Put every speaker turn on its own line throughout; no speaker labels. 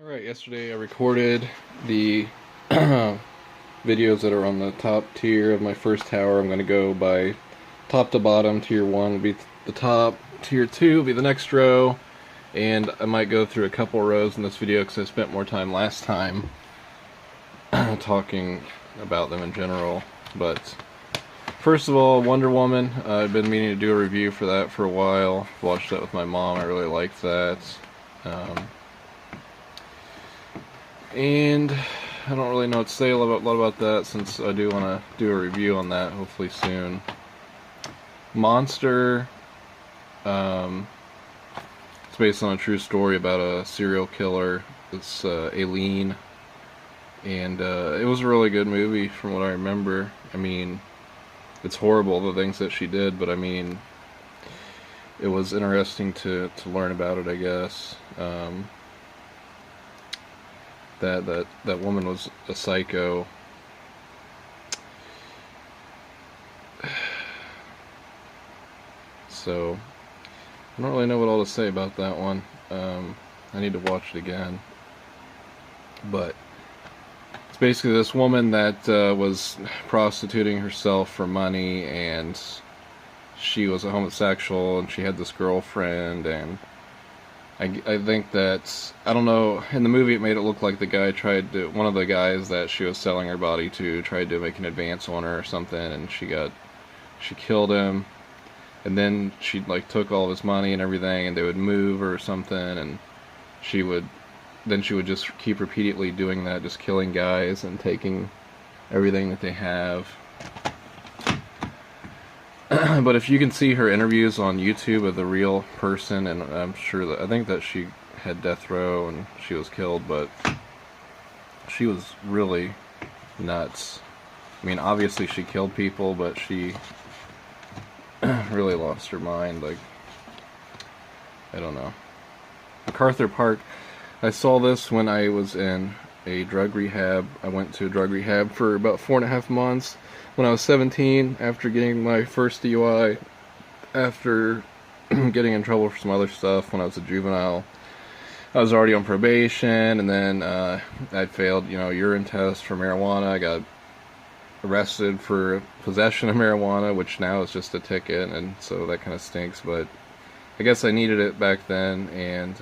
Alright, yesterday I recorded the videos that are on the top tier of my first tower. I'm going to go by top to bottom. Tier 1 will be the top, tier 2 will be the next row, and I might go through a couple rows in this video because I spent more time last time talking about them in general. But first of all, Wonder Woman. I've been meaning to do a review for that for a while. Watched that with my mom. I really liked that. And I don't really know what to say a lot about that, since I do want to do a review on that hopefully soon. Monster, it's based on a true story about a serial killer. It's Aileen, and it was a really good movie from what I remember. I mean, it's horrible the things that she did, but I mean, it was interesting to learn about it, I guess. That woman was a psycho. So I don't really know what all to say about that one. I need to watch it again. But it's basically this woman that was prostituting herself for money, and she was a homosexual, and she had this girlfriend, and I think that, I don't know, in the movie it made it look like the guy tried to, one of the guys that she was selling her body to tried to make an advance on her or something, and she killed him, and then she like took all of his money and everything, and they would move or something, and she would just keep repeatedly doing that, just killing guys and taking everything that they have. But if you can see her interviews on YouTube of the real person, and I'm sure that, I think that she had death row and she was killed, but she was really nuts. I mean, obviously she killed people, but she really lost her mind. Like, I don't know. MacArthur Park, I saw this when I was in a drug rehab. I went to a drug rehab for about 4.5 months. When I was 17, after getting my first DUI, after getting in trouble for some other stuff when I was a juvenile, I was already on probation, and then I failed, urine test for marijuana. I got arrested for possession of marijuana, which now is just a ticket, and so that kind of stinks, but I guess I needed it back then, and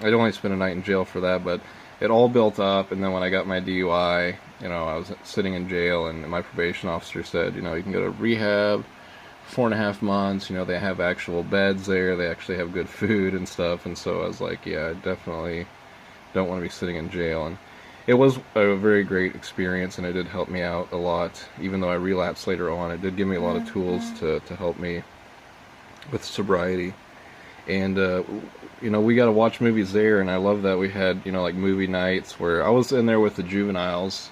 I'd only spent a night in jail for that, but it all built up, and then when I got my DUI, I was sitting in jail, and my probation officer said, you can go to rehab, 4.5 months, they have actual beds there, they actually have good food and stuff, and so I was like, yeah, I definitely don't want to be sitting in jail, and it was a very great experience, and it did help me out a lot, even though I relapsed later on. It did give me a lot of tools to help me with sobriety. And we got to watch movies there, and I love that we had like movie nights where I was in there with the juveniles,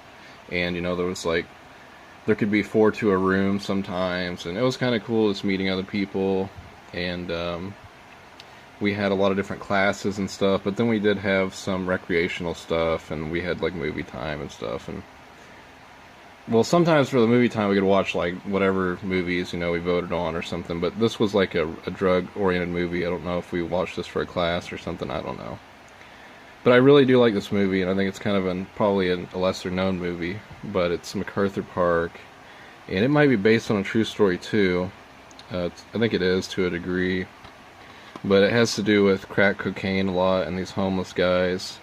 and there could be 4 to a room sometimes, and it was kind of cool just meeting other people, and we had a lot of different classes and stuff, but then we did have some recreational stuff, and we had like movie time and stuff, and well, sometimes for the movie time we could watch like whatever movies we voted on or something, but this was like a drug-oriented movie. I don't know if we watched this for a class or something, I don't know. But I really do like this movie, and I think it's kind of probably a lesser-known movie, but it's MacArthur Park, and it might be based on a true story too. I think it is to a degree, but it has to do with crack cocaine a lot, and these homeless guys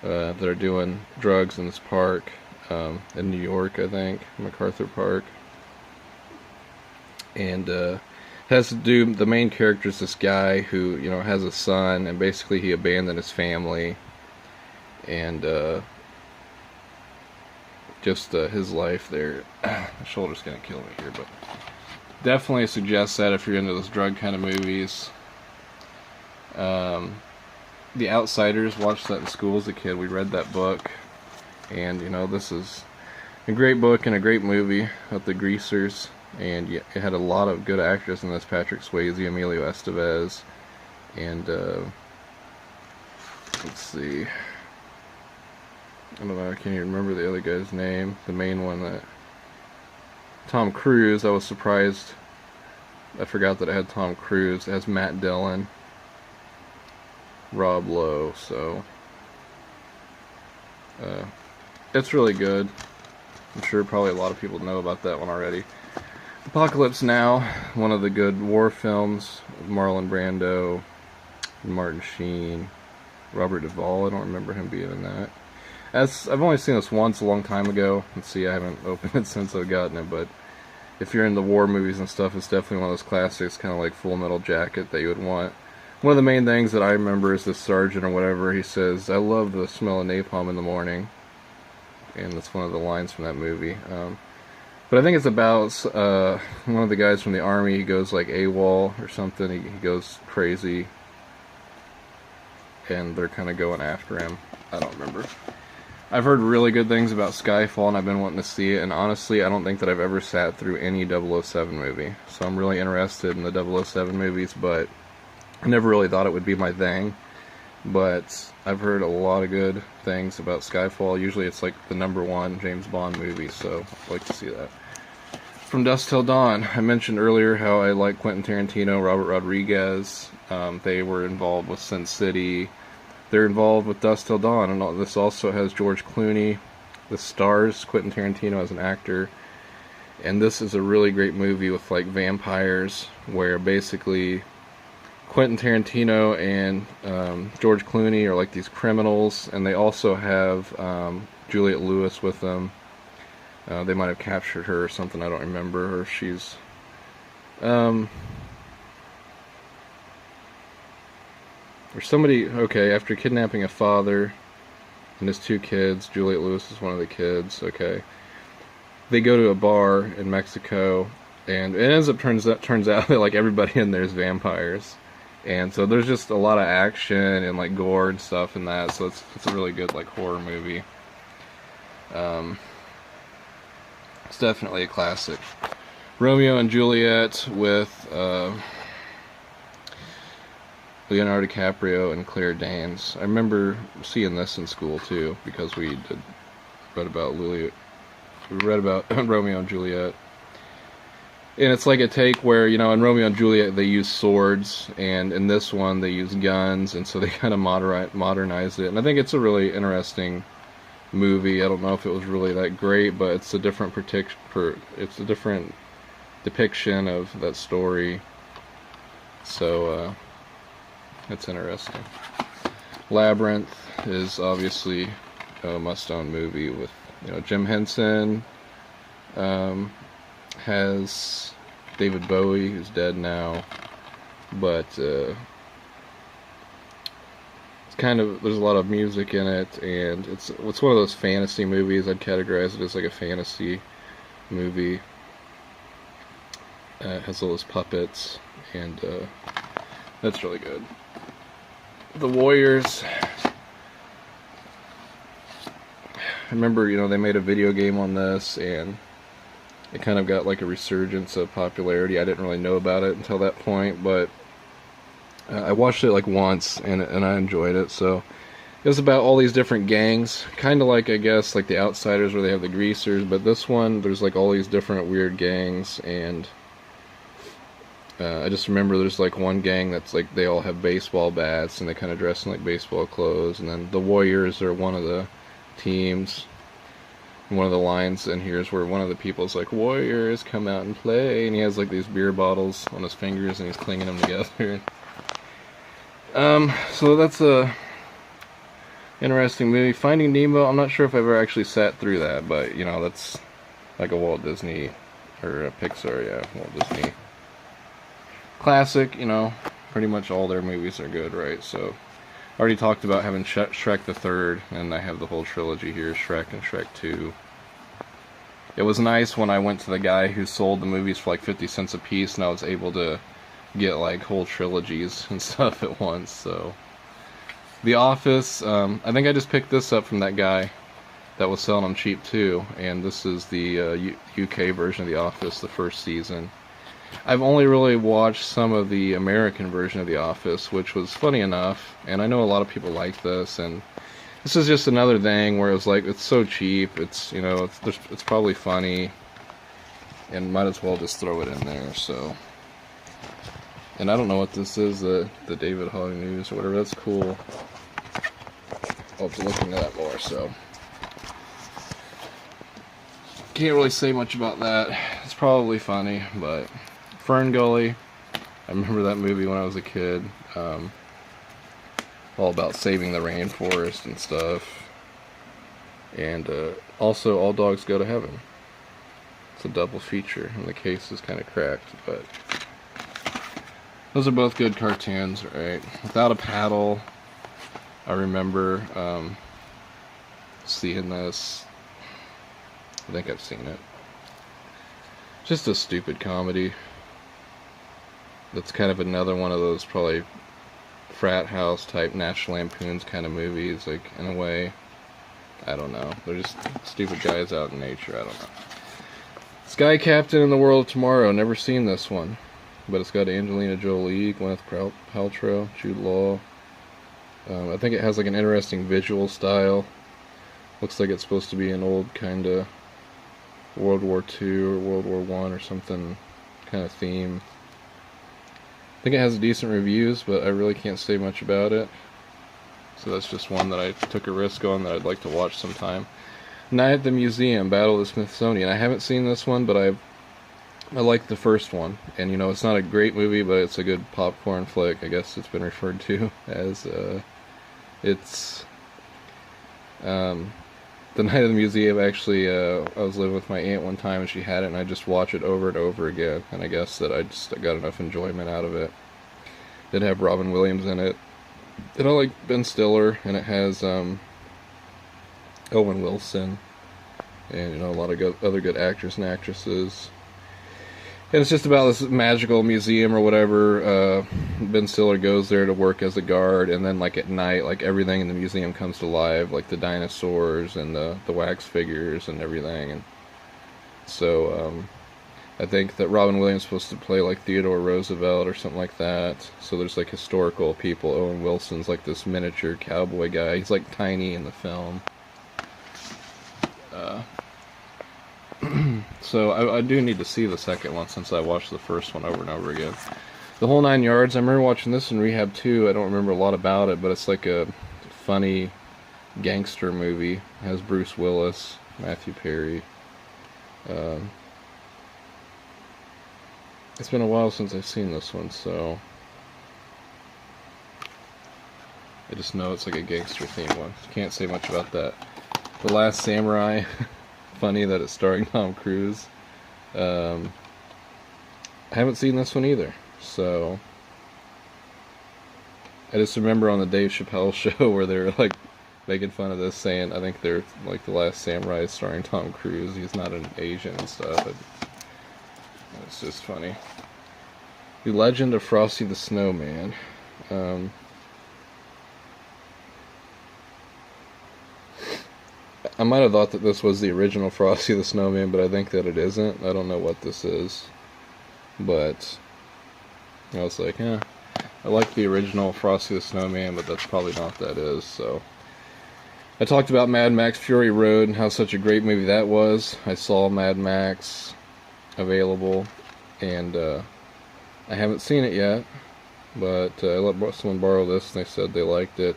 that are doing drugs in this park. In New York, I think, MacArthur Park, and has to do, the main character is this guy who has a son, and basically he abandoned his family, and just his life there. My shoulder's gonna kill me here, but definitely suggest that if you're into those drug kind of movies. The Outsiders, watched that in school as a kid. We read that book. And this is a great book and a great movie about the greasers, and it had a lot of good actors in this: Patrick Swayze, Emilio Estevez, and let's see, I don't know, I can't even remember the other guy's name. The main one, that Tom Cruise. I was surprised, I forgot that it had Tom Cruise. It has Matt Dillon, Rob Lowe, so It's really good. I'm sure probably a lot of people know about that one already. Apocalypse Now, one of the good war films, Marlon Brando, Martin Sheen, Robert Duvall. I don't remember him being in that. I've only seen this once a long time ago. Let's see, I haven't opened it since I've gotten it, but if you're into war movies and stuff, it's definitely one of those classics, kind of like Full Metal Jacket, that you would want. One of the main things that I remember is the sergeant or whatever, he says, "I love the smell of napalm in the morning." And that's one of the lines from that movie. But I think it's about one of the guys from the army. He goes like AWOL or something. He goes crazy. And they're kind of going after him. I don't remember. I've heard really good things about Skyfall, and I've been wanting to see it. And honestly, I don't think that I've ever sat through any 007 movie. So I'm really interested in the 007 movies, but I never really thought it would be my thing. But I've heard a lot of good things about Skyfall. Usually it's like the #1 James Bond movie, so I'd like to see that. From Dusk Till Dawn, I mentioned earlier how I like Quentin Tarantino, Robert Rodriguez. They were involved with Sin City. They're involved with Dusk Till Dawn, and this also has George Clooney. This stars Quentin Tarantino as an actor. And this is a really great movie with like vampires, where basically Quentin Tarantino and George Clooney are like these criminals, and they also have Juliette Lewis with them. They might have captured her or something, I don't remember. Or she's or somebody, okay, after kidnapping a father and his 2 kids, Juliette Lewis is one of the kids, okay. They go to a bar in Mexico, and it ends up turns out that like everybody in there is vampires. And so there's just a lot of action and like gore and stuff in that, so it's a really good like horror movie. It's definitely a classic. Romeo and Juliet with Leonardo DiCaprio and Claire Danes. I remember seeing this in school too, because we read about Romeo and Juliet. And it's like a take where, you know, in Romeo and Juliet they use swords, and in this one they use guns, and so they kind of modernized it. And I think it's a really interesting movie. I don't know if it was really that great, but it's a different depiction of that story. So it's interesting. Labyrinth is obviously a must-own movie with, you know, Jim Henson. Has David Bowie, who's dead now, but it's kind of, there's a lot of music in it, and it's one of those fantasy movies. I'd categorize it as like a fantasy movie. It has all those puppets, and that's really good. The Warriors, I remember, you know, they made a video game on this, and it kind of got like a resurgence of popularity. I didn't really know about it until that point, but I watched it like once, and I enjoyed it. So it was about all these different gangs, kind of like, I guess, like The Outsiders, where they have the greasers, but this one, there's like all these different weird gangs, and I just remember there's like one gang that's like, they all have baseball bats, and they kind of dress in like baseball clothes, and then the Warriors are one of the teams. One of the lines in here is where one of the people's like, "Warriors, come out and play," and he has like these beer bottles on his fingers, and he's clinging them together. So that's a interesting movie. Finding Nemo, I'm not sure if I've ever actually sat through that, but you know, that's like a Walt Disney or a Pixar, yeah, Walt Disney classic. You know, pretty much all their movies are good, right? So I already talked about having Shrek the Third, and I have the whole trilogy here, Shrek and Shrek 2. It was nice when I went to the guy who sold the movies for like 50 cents a piece, and I was able to get like whole trilogies and stuff at once. So The Office, I think I just picked this up from that guy that was selling them cheap too, and this is the UK version of The Office, the first season. I've only really watched some of the American version of The Office, which was funny enough, and I know a lot of people like this, and this is just another thing where it's like, it's so cheap, it's, you know, it's probably funny, and might as well just throw it in there. So, and I don't know what this is, the David Hogg News or whatever. That's cool. I'll have to look into that more. So can't really say much about that. It's probably funny, but Fern Gully, I remember that movie when I was a kid. All about saving the rainforest and stuff. And also All Dogs Go to Heaven. It's a double feature, and the case is kind of cracked, but those are both good cartoons, right? Without a Paddle, I remember seeing this. I think I've seen it. Just a stupid comedy. That's kind of another one of those probably frat house type National Lampoons kind of movies, like, in a way. I don't know. They're just stupid guys out in nature. I don't know. Sky Captain in the World of Tomorrow. Never seen this one. But it's got Angelina Jolie, Gwyneth Paltrow, Jude Law. I think it has like an interesting visual style. Looks like it's supposed to be an old kind of World War II or World War I or something kind of theme. I think it has decent reviews, but I really can't say much about it. So that's just one that I took a risk on that I'd like to watch sometime. Night at the Museum, Battle of the Smithsonian. I haven't seen this one, but I like the first one. And, you know, it's not a great movie, but it's a good popcorn flick. I guess it's been referred to as, it's, the Night of the Museum, actually, I was living with my aunt one time, and she had it, and I just watch it over and over again. And I guess that I got enough enjoyment out of it. It had Robin Williams in it. And I like Ben Stiller, and it has Owen Wilson, and, you know, a lot of other good actors and actresses. And it's just about this magical museum or whatever. Ben Stiller goes there to work as a guard, and then, like, at night, like, everything in the museum comes to life, like the dinosaurs and the wax figures and everything. And so I think that Robin Williams is supposed to play like Theodore Roosevelt or something like that. So there's like historical people. Owen Wilson's like this miniature cowboy guy. He's like tiny in the film. So I do need to see the second one since I watched the first one over and over again. The Whole Nine Yards. I remember watching this in Rehab too. I don't remember a lot about it, but it's like a funny gangster movie. It has Bruce Willis, Matthew Perry. It's been a while since I've seen this one, so I just know it's like a gangster themed one. Can't say much about that. The Last Samurai. Funny that it's starring Tom Cruise. I haven't seen this one either, so I just remember on the Dave Chappelle show where they were like making fun of this, saying I think they're like The Last Samurai starring Tom Cruise. He's not an Asian and stuff. It's just funny. The Legend of Frosty the Snowman. I might have thought that this was the original Frosty the Snowman, but I think that it isn't. I don't know what this is. But I was like, I like the original Frosty the Snowman, but that's probably not what that is. So I talked about Mad Max Fury Road and how such a great movie that was. I saw Mad Max available, and I haven't seen it yet, but I let someone borrow this and they said they liked it,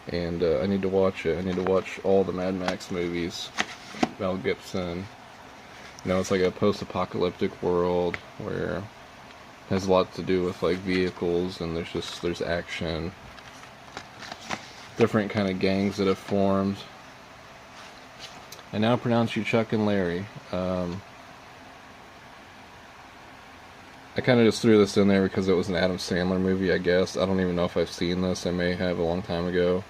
and I need to watch it. I need to watch all the Mad Max movies. Mel Gibson. You know, it's like a post-apocalyptic world where it has a lot to do with like vehicles, and there's action, different kind of gangs that have formed. I now pronounce you Chuck and Larry. I kind of just threw this in there because it was an Adam Sandler movie, I guess. I don't even know if I've seen this. I may have a long time ago.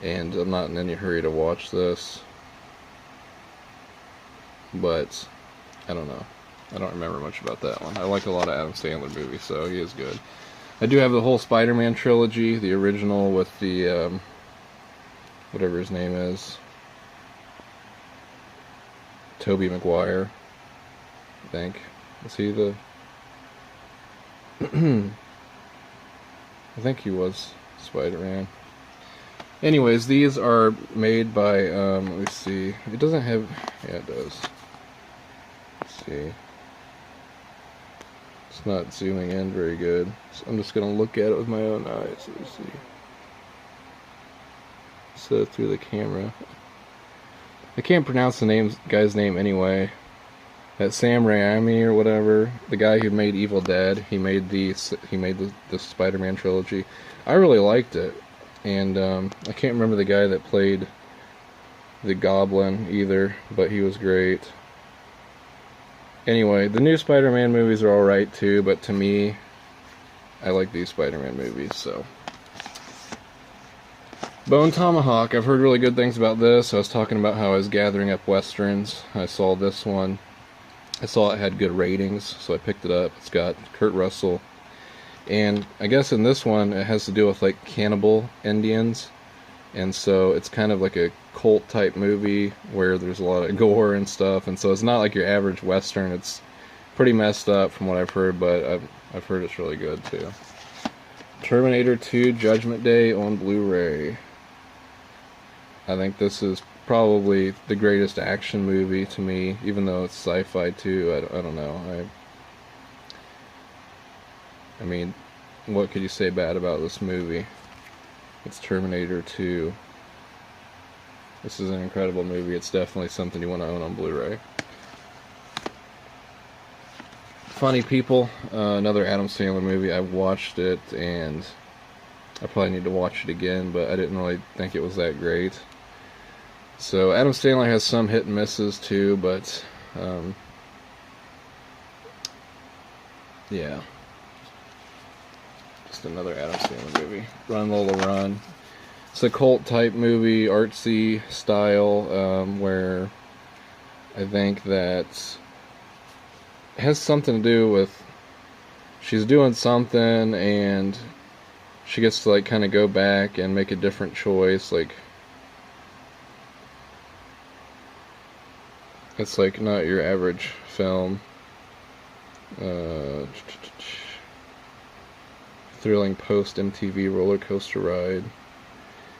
And I'm not in any hurry to watch this. But, I don't know. I don't remember much about that one. I like a lot of Adam Sandler movies, so he is good. I do have the whole SpiderMan Trilogy, the original with the, whatever his name is. Tobey Maguire, I think. Is he the... I think he was Spider-Man. Anyways, these are made by, let me see. It doesn't have, yeah it does. Let's see. It's not zooming in very good. So I'm just going to look at it with my own eyes. Let's see. So through the camera. I can't pronounce the guy's name anyway. That Sam Raimi or whatever, the guy who made Evil Dead, he made the SpiderMan Trilogy. I really liked it, and I can't remember the guy that played the Goblin either, but he was great. Anyway, the new Spider-Man movies are alright too, but to me, I like these Spider-Man movies, so. Bone Tomahawk, I've heard really good things about this. I was talking about how I was gathering up westerns. I saw this one. I saw it had good ratings, so I picked it up. It's got Kurt Russell. And I guess in this one, it has to do with like Cannibal Indians. And so it's kind of like a cult type movie where there's a lot of gore and stuff. And so it's not like your average western. It's pretty messed up from what I've heard, but I've heard it's really good too. Terminator 2 Judgment Day on Blu-ray. I think this is probably the greatest action movie to me, even though it's sci-fi too. I don't know. I mean, what could you say bad about this movie? It's Terminator 2. This is an incredible movie. It's definitely something you want to own on Blu-ray. Funny People, another Adam Sandler movie. I watched it, and I probably need to watch it again, but I didn't really think it was that great. So Adam Sandler has some hit and misses too, but yeah, just another Adam Sandler movie. Run, Lola, Run. It's a cult type movie, artsy style, where I think that it has something to do with she's doing something and she gets to like kind of go back and make a different choice. Like, it's like not your average film. Thrilling post-MTV roller coaster ride.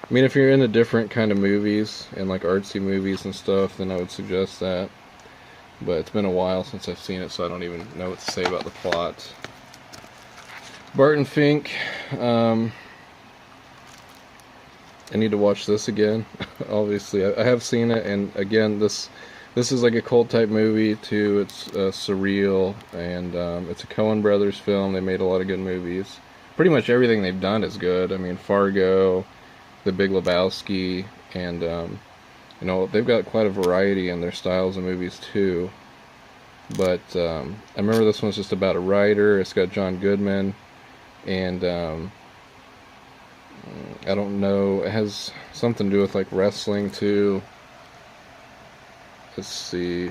I mean, if you're into different kind of movies and like artsy movies and stuff, then I would suggest that. But it's been a while since I've seen it, so I don't even know what to say about the plot. Barton Fink. I need to watch this again. Obviously, I have seen it, and again, this is like a cult type movie too. It's surreal, and it's a Coen Brothers film. They made a lot of good movies. Pretty much everything they've done is good. I mean, Fargo, The Big Lebowski, and you know, they've got quite a variety in their styles of movies too. But I remember this one's just about a writer. It's got John Goodman, and I don't know, it has something to do with like wrestling too. Let's see.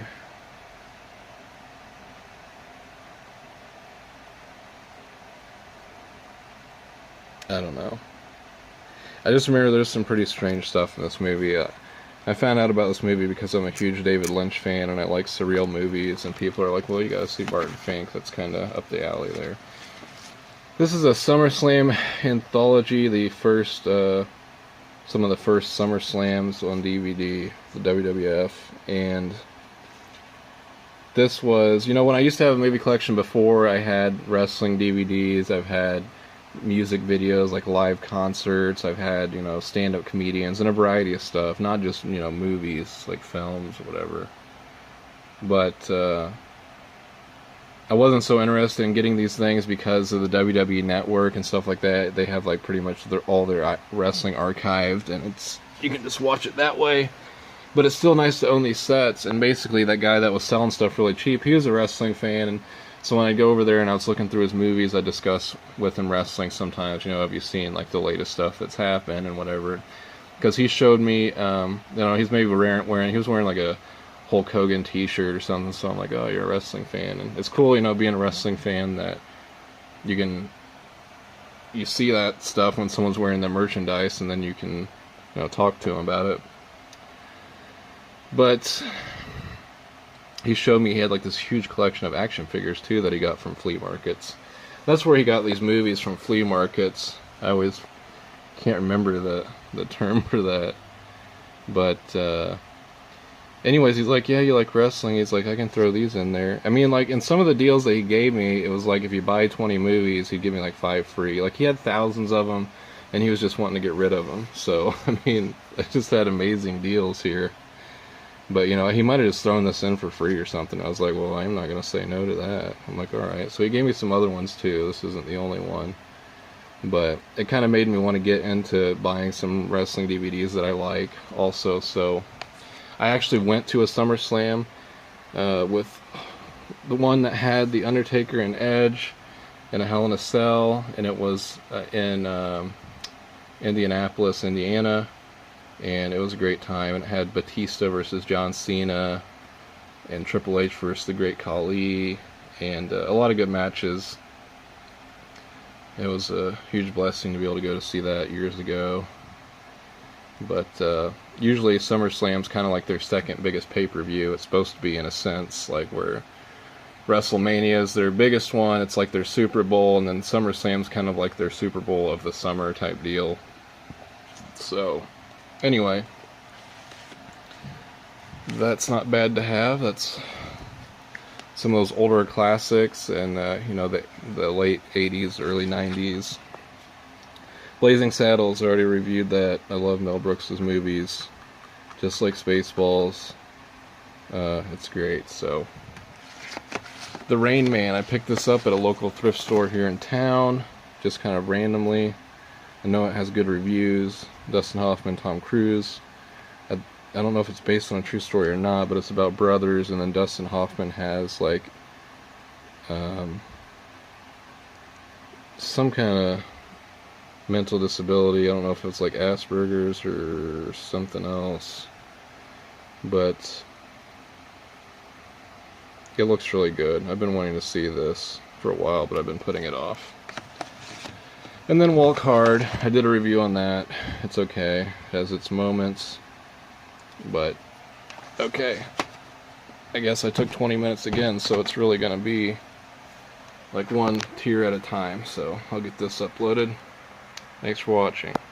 I don't know. I just remember there's some pretty strange stuff in this movie. I found out about this movie because I'm a huge David Lynch fan and I like surreal movies, and people are like, well, you gotta see Barton Fink. That's kind of up the alley there. This is a SummerSlam anthology, the first, some of the first SummerSlams on DVD, the WWF, and this was, you know, when I used to have a movie collection before, I had wrestling DVDs, I've had music videos, like live concerts, I've had, you know, stand-up comedians, and a variety of stuff, not just, you know, movies, like films or whatever. But, I wasn't so interested in getting these things because of the WWE Network and stuff like that. They have like pretty much all their wrestling archived, and you can just watch it that way. But it's still nice to own these sets. And basically, that guy that was selling stuff really cheap, he was a wrestling fan, and so when I go over there and I was looking through his movies, I discuss with him wrestling sometimes. You know, have you seen like the latest stuff that's happened and whatever? Because he showed me, you know, he's maybe he was wearing like a Hulk Hogan t-shirt or something, so I'm like, oh, you're a wrestling fan. And it's cool, you know, being a wrestling fan, that you see that stuff when someone's wearing their merchandise, and then you can, you know, talk to them about it. But he showed me he had like this huge collection of action figures too that he got from flea markets. That's where he got these movies, from flea markets. I always can't remember the term for that, but anyways, he's like, yeah, you like wrestling? He's like, I can throw these in there. I mean, like, in some of the deals that he gave me, it was like, if you buy 20 movies, he'd give me like 5 free. Like, he had thousands of them, and he was just wanting to get rid of them. So, I mean, I just had amazing deals here. But, you know, he might have just thrown this in for free or something. I was like, well, I'm not going to say no to that. I'm like, alright. So he gave me some other ones too. This isn't the only one. But it kind of made me want to get into buying some wrestling DVDs that I like also. So I actually went to a SummerSlam with the one that had The Undertaker and Edge and a Hell in a Cell. And it was in Indianapolis, Indiana. And it was a great time. It had Batista versus John Cena and Triple H versus the Great Khali, and a lot of good matches. It was a huge blessing to be able to go to see that years ago. But usually SummerSlam's kind of like their second biggest pay-per-view. It's supposed to be, in a sense, like where WrestleMania is their biggest one. It's like their Super Bowl, and then SummerSlam's kind of like their Super Bowl of the summer type deal. So anyway, that's not bad to have. That's some of those older classics, and you know, the late 80s, early 90s. Blazing Saddles, already reviewed that. I love Mel Brooks' movies, just like Spaceballs. It's great. So, The Rain Man, I picked this up at a local thrift store here in town, just kind of randomly. I know it has good reviews. Dustin Hoffman, Tom Cruise. I don't know if it's based on a true story or not, but it's about brothers, and then Dustin Hoffman has like some kind of mental disability. I don't know if it's like Asperger's or something else, but it looks really good. I've been wanting to see this for a while, but I've been putting it off. And then Walk Hard, I did a review on that. It's okay, it has its moments, but okay. I guess I took 20 minutes again, so it's really gonna be like one tier at a time. So I'll get this uploaded. Thanks for watching.